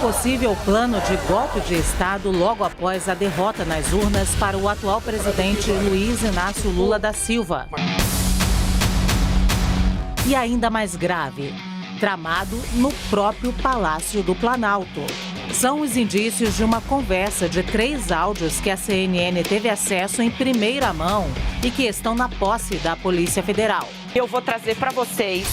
possível plano de golpe de Estado logo após a derrota nas urnas para o atual presidente Luiz Inácio Lula da Silva. E ainda mais grave, tramado no próprio Palácio do Planalto. São os indícios de uma conversa de 3 áudios que a CNN teve acesso em primeira mão e que estão na posse da Polícia Federal. Eu vou trazer para vocês,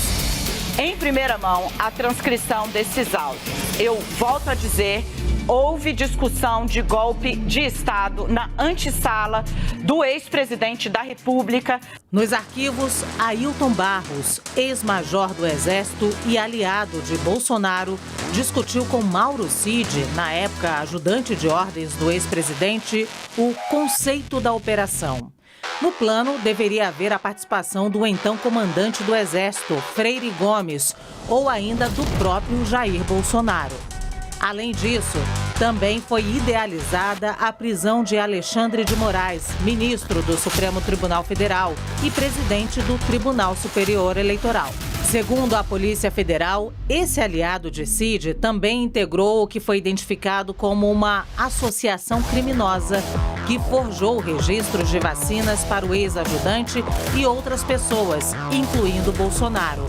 em primeira mão, a transcrição desses áudios. Eu volto a dizer, houve discussão de golpe de Estado na antessala do ex-presidente da República. Nos arquivos, Ailton Barros, ex-major do Exército e aliado de Bolsonaro, discutiu com Mauro Cid, na época ajudante de ordens do ex-presidente, o conceito da operação. No plano, deveria haver a participação do então comandante do Exército, Freire Gomes, ou ainda do próprio Jair Bolsonaro. Além disso, também foi idealizada a prisão de Alexandre de Moraes, ministro do Supremo Tribunal Federal e presidente do Tribunal Superior Eleitoral. Segundo a Polícia Federal, esse aliado de Cid também integrou o que foi identificado como uma associação criminosa que forjou registros de vacinas para o ex-ajudante e outras pessoas, incluindo Bolsonaro.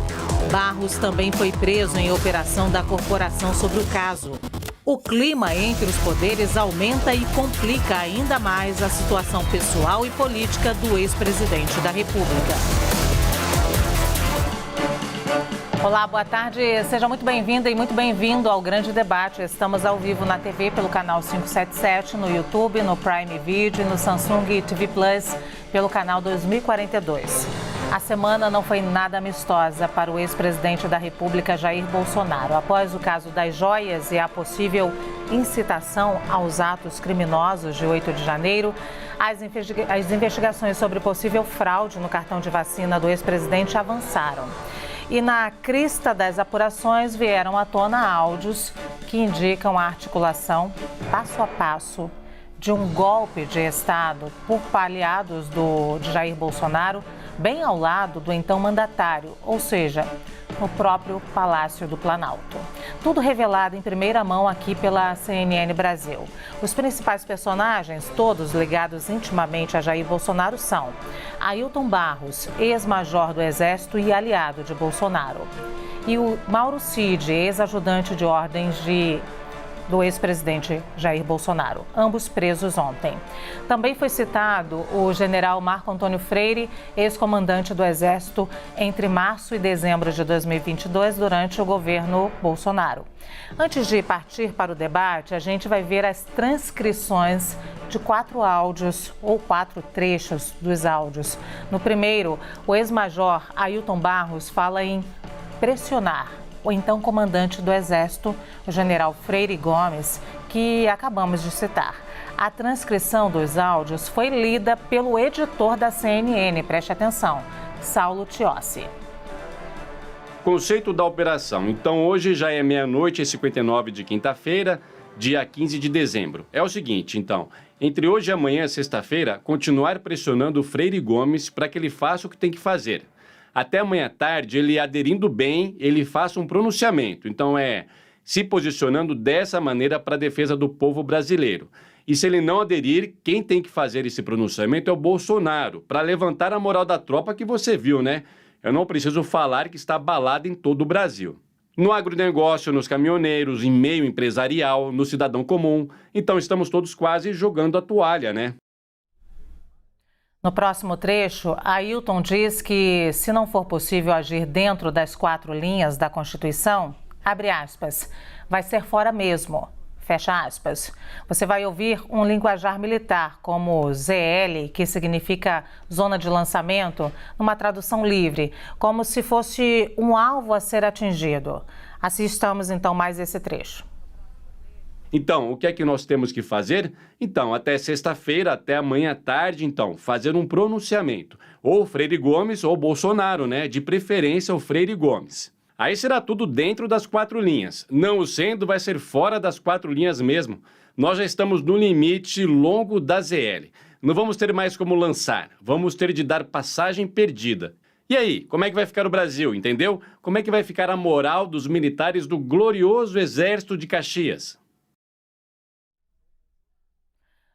Barros também foi preso em operação da corporação sobre o caso. O clima entre os poderes aumenta e complica ainda mais a situação pessoal e política do ex-presidente da República. Olá, boa tarde. Seja muito bem-vinda e muito bem-vindo ao Grande Debate. Estamos ao vivo na TV pelo canal 577, no YouTube, no Prime Video e no Samsung TV Plus pelo canal 2042. A semana não foi nada amistosa para o ex-presidente da República, Jair Bolsonaro. Após o caso das joias e a possível incitação aos atos criminosos de 8 de janeiro, as investigações sobre possível fraude no cartão de vacina do ex-presidente avançaram. E na crista das apurações vieram à tona áudios que indicam a articulação, passo a passo, de um golpe de Estado por aliados de Jair Bolsonaro, bem ao lado do então mandatário, ou seja, no próprio Palácio do Planalto. Tudo revelado em primeira mão aqui pela CNN Brasil. Os principais personagens, todos ligados intimamente a Jair Bolsonaro, são Ailton Barros, ex-major do Exército e aliado de Bolsonaro, e o Mauro Cid, ex-ajudante de ordens do ex-presidente Jair Bolsonaro, ambos presos ontem. Também foi citado o general Marco Antônio Freire, ex-comandante do Exército, entre março e dezembro de 2022, durante o governo Bolsonaro. Antes de partir para o debate, a gente vai ver as transcrições de 4 áudios ou 4 trechos dos áudios. No primeiro, o ex-major Ailton Barros fala em pressionar o então comandante do Exército, o general Freire Gomes, que acabamos de citar. A transcrição dos áudios foi lida pelo editor da CNN, preste atenção, Saulo Tiossi. Conceito da operação. Então, hoje já é 00:59 de quinta-feira, dia 15 de dezembro. É o seguinte, então, entre hoje e amanhã, sexta-feira, continuar pressionando o Freire Gomes para que ele faça o que tem que fazer. Até amanhã à tarde, ele aderindo bem, ele faça um pronunciamento. Então, se posicionando dessa maneira para a defesa do povo brasileiro. E se ele não aderir, quem tem que fazer esse pronunciamento é o Bolsonaro, para levantar a moral da tropa que você viu, né? Eu não preciso falar que está abalada em todo o Brasil. No agronegócio, nos caminhoneiros, em meio empresarial, no cidadão comum. Então, estamos todos quase jogando a toalha, né? No próximo trecho, Ailton diz que, se não for possível agir dentro das 4 linhas da Constituição, abre aspas, vai ser fora mesmo, fecha aspas. Você vai ouvir um linguajar militar, como ZL, que significa zona de lançamento, numa tradução livre, como se fosse um alvo a ser atingido. Assistamos então mais esse trecho. Então, o que é que nós temos que fazer? Então, até sexta-feira, até amanhã à tarde, então, fazer um pronunciamento. Ou Freire Gomes ou Bolsonaro, né? De preferência o Freire Gomes. Aí será tudo dentro das 4 linhas. Não o sendo, vai ser fora das 4 linhas mesmo. Nós já estamos no limite longo da ZL. Não vamos ter mais como lançar, vamos ter de dar passagem perdida. E aí, como é que vai ficar o Brasil, entendeu? Como é que vai ficar a moral dos militares do glorioso Exército de Caxias?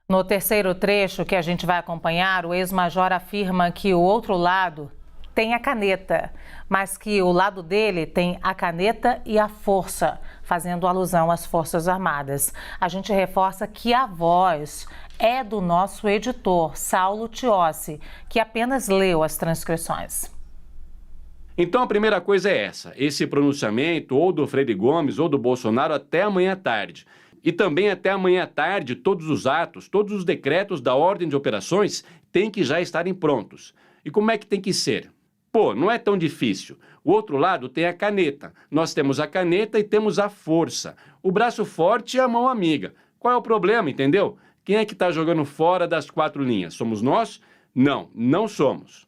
No terceiro trecho que a gente vai acompanhar, o ex-major afirma que o outro lado tem a caneta, mas que o lado dele tem a caneta e a força, fazendo alusão às Forças Armadas. A gente reforça que a voz é do nosso editor, Saulo Tiossi, que apenas leu as transcrições. Então a primeira coisa é essa, esse pronunciamento ou do Freire Gomes ou do Bolsonaro até amanhã à tarde. E também até amanhã à tarde, todos os atos, todos os decretos da ordem de operações têm que já estarem prontos. E como é que tem que ser? Pô, não é tão difícil. O outro lado tem a caneta. Nós temos a caneta e temos a força. O braço forte e a mão amiga. Qual é o problema, entendeu? Quem é que está jogando fora das 4 linhas? Somos nós? Não, não somos.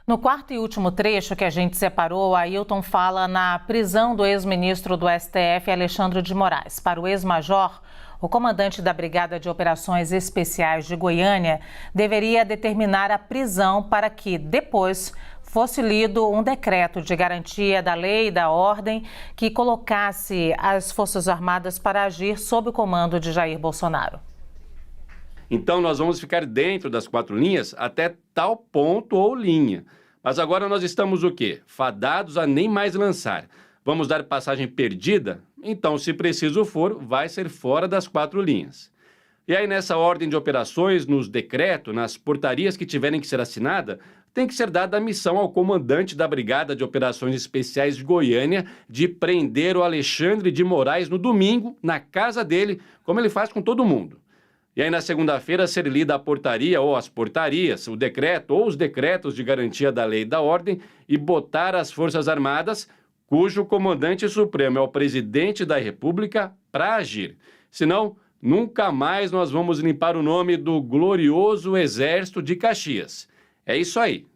No quarto e último trecho que a gente separou, Ailton fala na prisão do ex-ministro do STF, Alexandre de Moraes. Para o ex-major, o comandante da Brigada de Operações Especiais de Goiânia deveria determinar a prisão para que, depois, fosse lido um decreto de garantia da lei e da ordem que colocasse as Forças Armadas para agir sob o comando de Jair Bolsonaro. Então nós vamos ficar dentro das 4 linhas até tal ponto ou linha. Mas agora nós estamos o quê? Fadados a nem mais lançar. Vamos dar passagem perdida? Então, se preciso for, vai ser fora das 4 linhas. E aí nessa ordem de operações, nos decretos, nas portarias que tiverem que ser assinada, tem que ser dada a missão ao comandante da Brigada de Operações Especiais de Goiânia de prender o Alexandre de Moraes no domingo, na casa dele, como ele faz com todo mundo. E aí, na segunda-feira, ser lida a portaria ou as portarias, o decreto ou os decretos de garantia da lei e da ordem e botar as Forças Armadas, cujo comandante supremo é o presidente da República, para agir. Senão, nunca mais nós vamos limpar o nome do glorioso Exército de Caxias. É isso aí.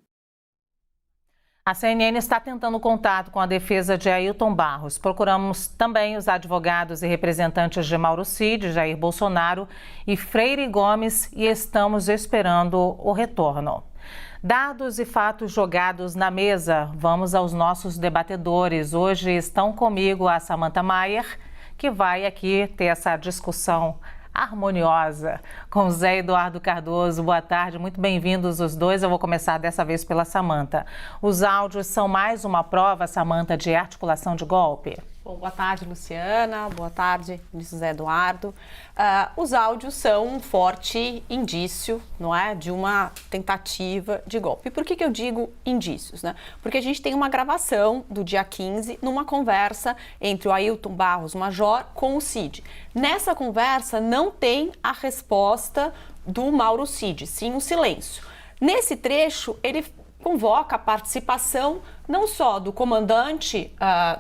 A CNN está tentando contato com a defesa de Ailton Barros. Procuramos também os advogados e representantes de Mauro Cid, Jair Bolsonaro e Freire Gomes e estamos esperando o retorno. Dados e fatos jogados na mesa, vamos aos nossos debatedores. Hoje estão comigo a Samantha Maier, que vai aqui ter essa discussão harmoniosa com Zé Eduardo Cardoso. Boa tarde, muito bem-vindos os dois. Eu vou começar dessa vez pela Samantha. Os áudios são mais uma prova, Samantha, de articulação de golpe? Bom, boa tarde, Luciana. Boa tarde, ministro Zé Eduardo. Os áudios são um forte indício, não é, de uma tentativa de golpe. E por que eu digo indícios, né? Porque a gente tem uma gravação do dia 15 numa conversa entre o Ailton Barros Major com o Cid. Nessa conversa não tem a resposta do Mauro Cid, sim um silêncio. Nesse trecho, ele convoca a participação não só do comandante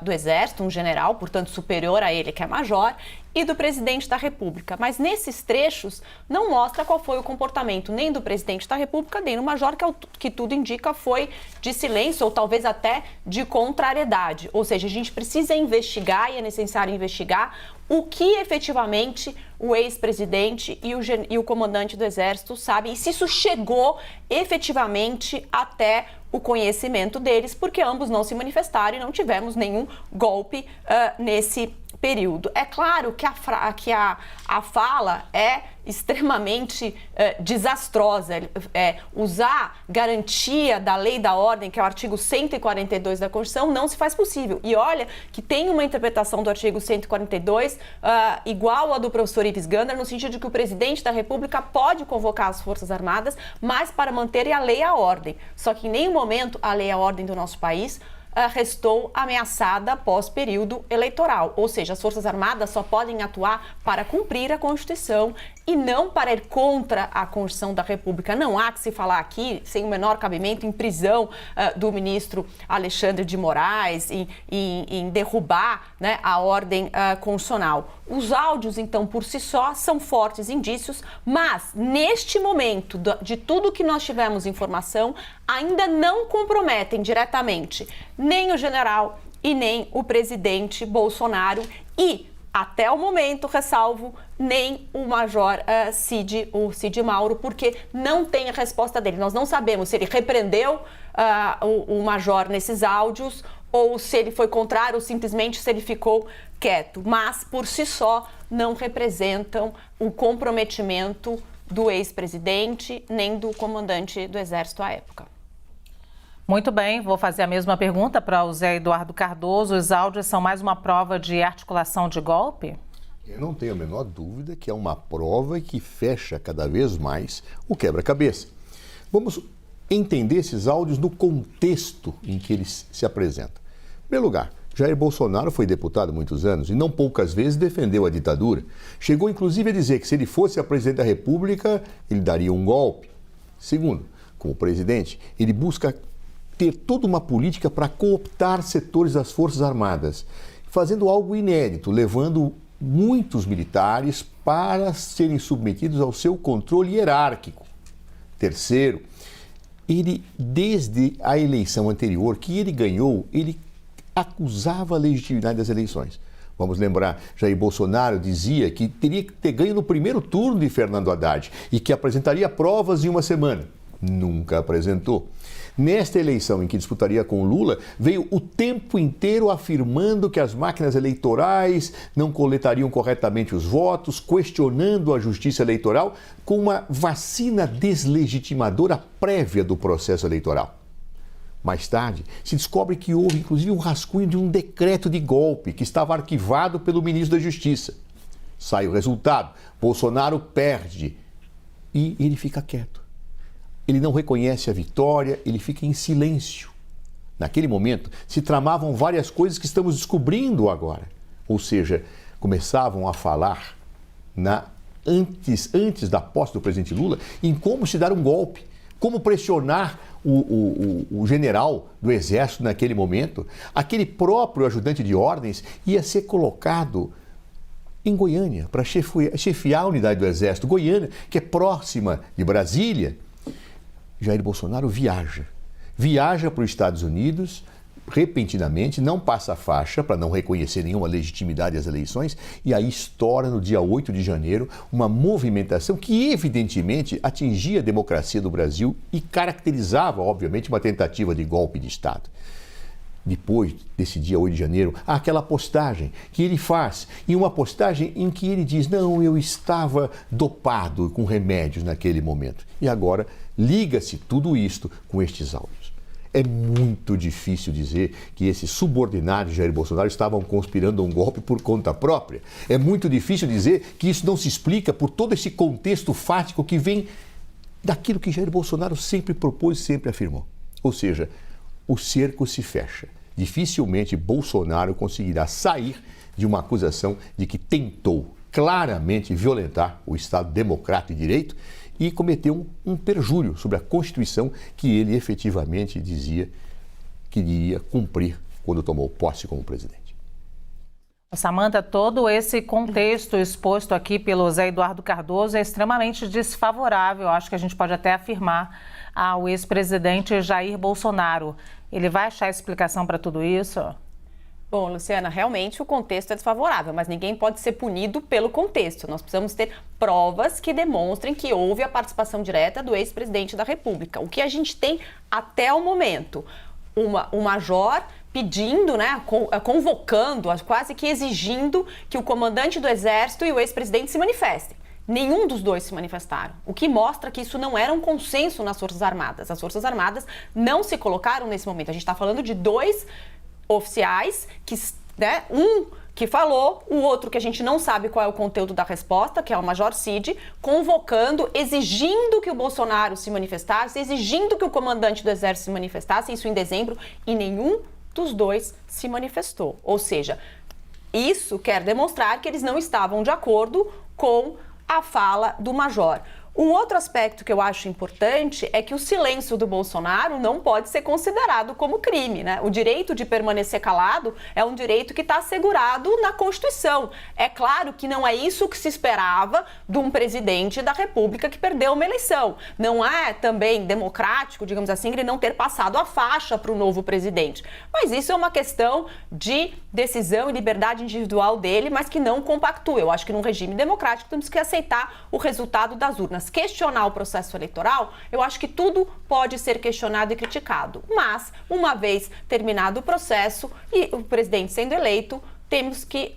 do Exército, um general, portanto superior a ele, que é major, e do presidente da República. Mas nesses trechos não mostra qual foi o comportamento nem do presidente da República, nem do major, que tudo indica foi de silêncio ou talvez até de contrariedade. Ou seja, a gente precisa investigar e é necessário investigar o que efetivamente o ex-presidente e o comandante do Exército sabem e se isso chegou efetivamente até o conhecimento deles, porque ambos não se manifestaram e não tivemos nenhum golpe nesse período. É claro que a fala é extremamente desastrosa. Usar garantia da lei e da ordem, que é o artigo 142 da Constituição, não se faz possível. E olha que tem uma interpretação do artigo 142 igual à do professor Ives Gandra, no sentido de que o presidente da República pode convocar as Forças Armadas, mas para manter a lei e a ordem. Só que em nenhum momento a lei e a ordem do nosso país restou ameaçada após período eleitoral. Ou seja, as Forças Armadas só podem atuar para cumprir a Constituição e não para ir contra a Constituição da República. Não há que se falar aqui, sem o menor cabimento, em prisão do ministro Alexandre de Moraes, em derrubar, né, a ordem constitucional. Os áudios, então, por si só, são fortes indícios, mas, neste momento, de tudo que nós tivemos informação, ainda não comprometem diretamente nem o general e nem o presidente Bolsonaro e, até o momento, ressalvo, nem o Major Cid Mauro, porque não tem a resposta dele. Nós não sabemos se ele repreendeu o Major nesses áudios ou se ele foi contrário ou simplesmente se ele ficou quieto. Mas, por si só, não representam o comprometimento do ex-presidente nem do comandante do Exército à época. Muito bem, vou fazer a mesma pergunta para o Zé Eduardo Cardoso. Os áudios são mais uma prova de articulação de golpe? Eu não tenho a menor dúvida que é uma prova que fecha cada vez mais o quebra-cabeça. Vamos entender esses áudios no contexto em que eles se apresentam. Em primeiro lugar, Jair Bolsonaro foi deputado há muitos anos e não poucas vezes defendeu a ditadura. Chegou inclusive a dizer que se ele fosse a presidente da República, ele daria um golpe. Segundo, como presidente, ele busca ter toda uma política para cooptar setores das Forças Armadas, fazendo algo inédito, levando muitos militares para serem submetidos ao seu controle hierárquico. Terceiro, ele, desde a eleição anterior que ele ganhou, ele acusava a legitimidade das eleições. Vamos lembrar, Jair Bolsonaro dizia que teria que ter ganho no primeiro turno de Fernando Haddad e que apresentaria provas em uma semana. Nunca apresentou. Nesta eleição em que disputaria com Lula, veio o tempo inteiro afirmando que as máquinas eleitorais não coletariam corretamente os votos, questionando a justiça eleitoral com uma vacina deslegitimadora prévia do processo eleitoral. Mais tarde, se descobre que houve inclusive um rascunho de um decreto de golpe que estava arquivado pelo ministro da Justiça. Sai o resultado, Bolsonaro perde e ele fica quieto. Ele não reconhece a vitória, ele fica em silêncio. Naquele momento, se tramavam várias coisas que estamos descobrindo agora. Ou seja, começavam a falar antes da posse do presidente Lula em como se dar um golpe, como pressionar o general do Exército naquele momento. Aquele próprio ajudante de ordens ia ser colocado em Goiânia para chefiar a unidade do Exército. Goiânia, que é próxima de Brasília. Jair Bolsonaro viaja para os Estados Unidos repentinamente, não passa a faixa para não reconhecer nenhuma legitimidade às eleições e aí estoura no dia 8 de janeiro uma movimentação que evidentemente atingia a democracia do Brasil e caracterizava, obviamente, uma tentativa de golpe de Estado. Depois desse dia 8 de janeiro, há aquela postagem que ele faz, e uma postagem em que ele diz, não, eu estava dopado com remédios naquele momento. E agora liga-se tudo isto com estes áudios. É muito difícil dizer que esses subordinados de Jair Bolsonaro estavam conspirando um golpe por conta própria. É muito difícil dizer que isso não se explica por todo esse contexto fático que vem daquilo que Jair Bolsonaro sempre propôs e sempre afirmou. Ou seja, o cerco se fecha. Dificilmente Bolsonaro conseguirá sair de uma acusação de que tentou claramente violentar o Estado democrático de direito e cometeu um perjúrio sobre a Constituição que ele efetivamente dizia que iria cumprir quando tomou posse como presidente. Samanta, todo esse contexto exposto aqui pelo Zé Eduardo Cardoso é extremamente desfavorável, acho que a gente pode até afirmar, ao ex-presidente Jair Bolsonaro. Ele vai achar explicação para tudo isso? Bom, Luciana, realmente o contexto é desfavorável, mas ninguém pode ser punido pelo contexto. Nós precisamos ter provas que demonstrem que houve a participação direta do ex-presidente da República. O que a gente tem até o momento? Um major pedindo, convocando, quase que exigindo que o comandante do Exército e o ex-presidente se manifestem. Nenhum dos dois se manifestaram, o que mostra que isso não era um consenso nas Forças Armadas. As Forças Armadas não se colocaram nesse momento. A gente está falando de dois oficiais, um que falou, o outro que a gente não sabe qual é o conteúdo da resposta, que é o Major Cid, convocando, exigindo que o Bolsonaro se manifestasse, exigindo que o comandante do Exército se manifestasse, isso em dezembro, e nenhum dos dois se manifestou. Ou seja, isso quer demonstrar que eles não estavam de acordo com a fala do Major. Um outro aspecto que eu acho importante é que o silêncio do Bolsonaro não pode ser considerado como crime, né? O direito de permanecer calado é um direito que está assegurado na Constituição. É claro que não é isso que se esperava de um presidente da República que perdeu uma eleição. Não é também democrático, digamos assim, ele não ter passado a faixa para o novo presidente. Mas isso é uma questão de decisão e liberdade individual dele, mas que não compactua. Eu acho que num regime democrático temos que aceitar o resultado das urnas. Questionar o processo eleitoral, eu acho que tudo pode ser questionado e criticado. Mas, uma vez terminado o processo e o presidente sendo eleito, temos que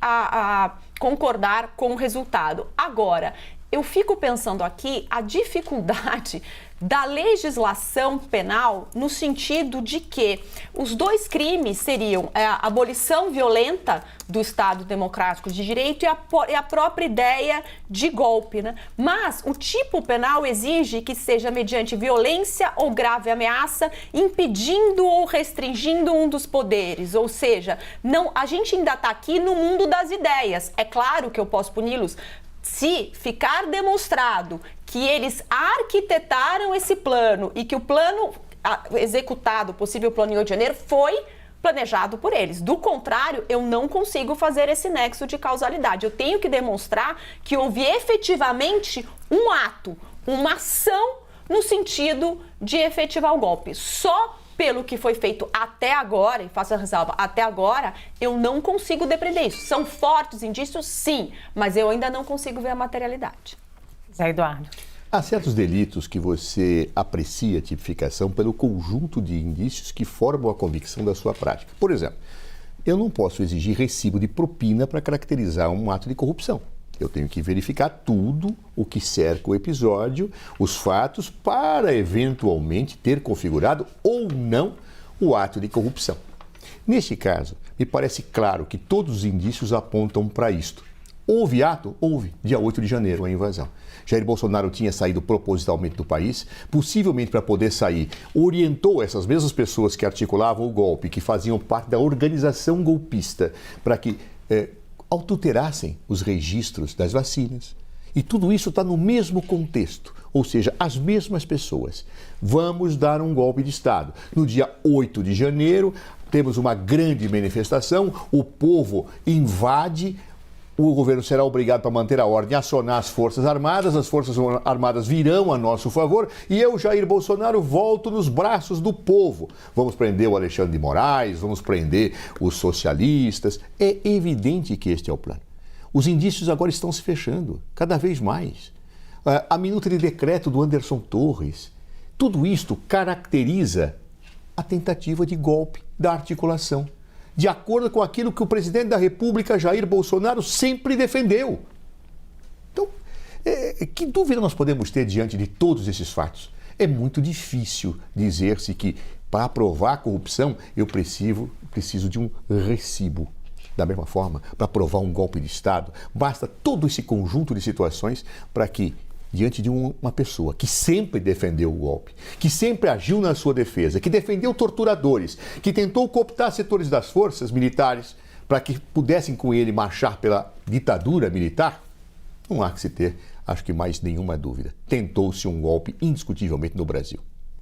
concordar com o resultado. Agora, eu fico pensando aqui a dificuldade da legislação penal no sentido de que os dois crimes seriam a abolição violenta do Estado Democrático de Direito e a própria ideia de golpe, né? Mas o tipo penal exige que seja mediante violência ou grave ameaça, impedindo ou restringindo um dos poderes. Ou seja, não, a gente ainda está aqui no mundo das ideias. É claro que eu posso puni-los se ficar demonstrado que eles arquitetaram esse plano e que o plano executado, o possível plano em 8 de janeiro, foi planejado por eles. Do contrário, eu não consigo fazer esse nexo de causalidade. Eu tenho que demonstrar que houve efetivamente um ato, uma ação no sentido de efetivar o golpe. Só pelo que foi feito até agora, e faço a ressalva, até agora, eu não consigo depreender isso. São fortes indícios, sim, mas eu ainda não consigo ver a materialidade. Zé Eduardo. Há certos delitos que você aprecia a tipificação pelo conjunto de indícios que formam a convicção da sua prática. Por exemplo, eu não posso exigir recibo de propina para caracterizar um ato de corrupção. Eu tenho que verificar tudo o que cerca o episódio, os fatos, para eventualmente ter configurado ou não o ato de corrupção. Neste caso, me parece claro que todos os indícios apontam para isto. Houve ato? Houve. Dia 8 de janeiro, a invasão. Jair Bolsonaro tinha saído propositalmente do país, possivelmente para poder sair, orientou essas mesmas pessoas que articulavam o golpe, que faziam parte da organização golpista, para que adulterassem os registros das vacinas. E tudo isso está no mesmo contexto, ou seja, as mesmas pessoas. Vamos dar um golpe de Estado. No dia 8 de janeiro, temos uma grande manifestação, o povo invade, o governo será obrigado, para manter a ordem, a acionar as Forças Armadas virão a nosso favor e eu, Jair Bolsonaro, volto nos braços do povo. Vamos prender o Alexandre de Moraes, vamos prender os socialistas. É evidente que este é o plano. Os indícios agora estão se fechando, cada vez mais. A minuta de decreto do Anderson Torres, tudo isto caracteriza a tentativa de golpe da articulação, de acordo com aquilo que o presidente da República, Jair Bolsonaro, sempre defendeu. Então, que dúvida nós podemos ter diante de todos esses fatos? É muito difícil dizer-se que, para provar a corrupção, eu preciso de um recibo. Da mesma forma, para provar um golpe de Estado, basta todo esse conjunto de situações para que, diante de uma pessoa que sempre defendeu o golpe, que sempre agiu na sua defesa, que defendeu torturadores, que tentou cooptar setores das forças militares para que pudessem com ele marchar pela ditadura militar, não há que se ter, acho que mais nenhuma dúvida. Tentou-se um golpe indiscutivelmente no Brasil.